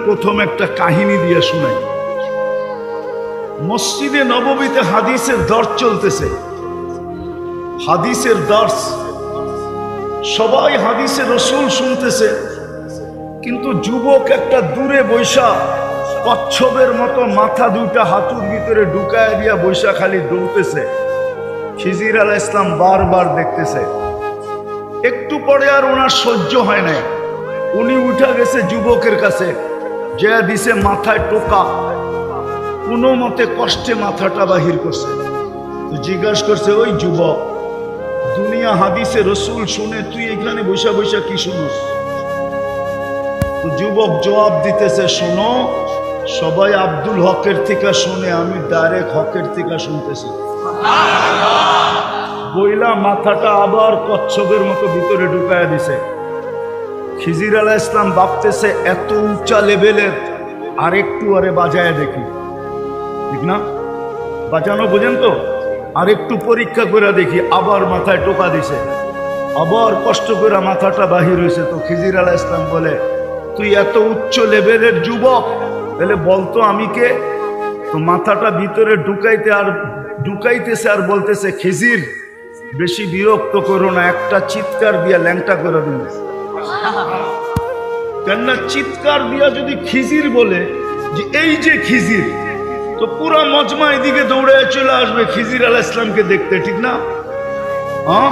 প্রথম একটা কাহিনী দিয়ে শোনাই। মসজিদে নববীতে হাদিসের দর্স চলতেছে, হাদিসের দর্স, সবাই হাদিসে রসুল শুনতেছে, কিন্তু যুবক একটা দূরে বৈশা কচ্ছপের মতো মাথা দুইটা হাঁটুর ভিতরে ঢুকায় দিয়া বৈশা খালি দৌড়তেছে। খিজির আলাইহিস সালাম বারবার দেখতেছে। একটু পরে আর ওনার সহ্য হয় নাই, উনি উঠা গেছে যুবকের কাছে, যে দিছে মাথায় টোকা, কোনো মতে কষ্টে মাথাটা বাহির করছে। তো জিজ্ঞাসা করছে, ওই যুবক, দুনিয়া হাদিসে রসুল শুনে তুই এখানে বৈশা বৈশা কি শুনোস? তো যুবক জবাব দিতেছে, শোনো, সবাই আব্দুল হকের থেকে শুনে, আমি ডাইরেক্ট হকের থেকে শুনতেছি। বইলা মাথাটা আবার কচ্ছপের মতো ভিতরে ঢুকায় দিছে। খিজির আলাইহিস সালাম ভাবতেছে, এত উঁচা লেভেলের, আর একটু আরে বাজায় দেখি, ঠিক না? বাজানো বোঝেন তো? আর একটু পরীক্ষা করে দেখি। আবার মাথায় টোকা দিছে, আবার কষ্ট করে মাথাটা বাহির হয়েছে। তো খিজির আলাইহিস সালাম বলে, তুই এত উচ্চ লেভেলের যুবক, তাহলে বলতো আমি কে? তো মাথাটা ভিতরে ঢুকাইতেছে আর বলতেছে, খিজির, বেশি বিরক্ত করো না, একটা চিৎকার দিয়া ল্যাংটা করে দিন। কেননা চিৎকার দিয়া যদি খিজির বলে যে এই যে খিজির, তো পুরা মজমা এদিকে দৌড়ে চলে আসবে খিজির আলাইহিস সালামকে দেখতে, ঠিক না? হ্যাঁ,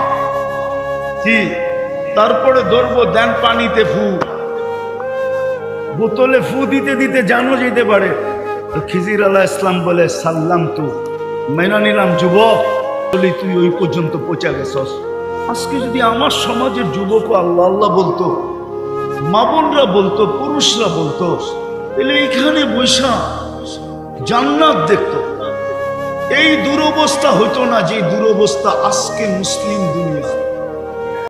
কি? তারপরে ধরবো, দেন পানিতে ফু, বোতলে ফু দিতে দিতে জানো যেতে পারে। তো খিজির আলাইহিস সালাম বলে, সাল্লাম তু, মেনে নিলাম যুবক, বলি তুই ওই পর্যন্ত পৌঁছা গেছস। আজকে যদি আমার সমাজের যুবক আল্লাহ আল্লাহ বলতো, মা বোনরা বলতো, পুরুষরা বলতো, তাহলে এইখানে বৈশা জান্নাত দেখতো। এই দুরবস্থা হতো না যে দুরবস্থা আজকে মুসলিম দুনিয়া।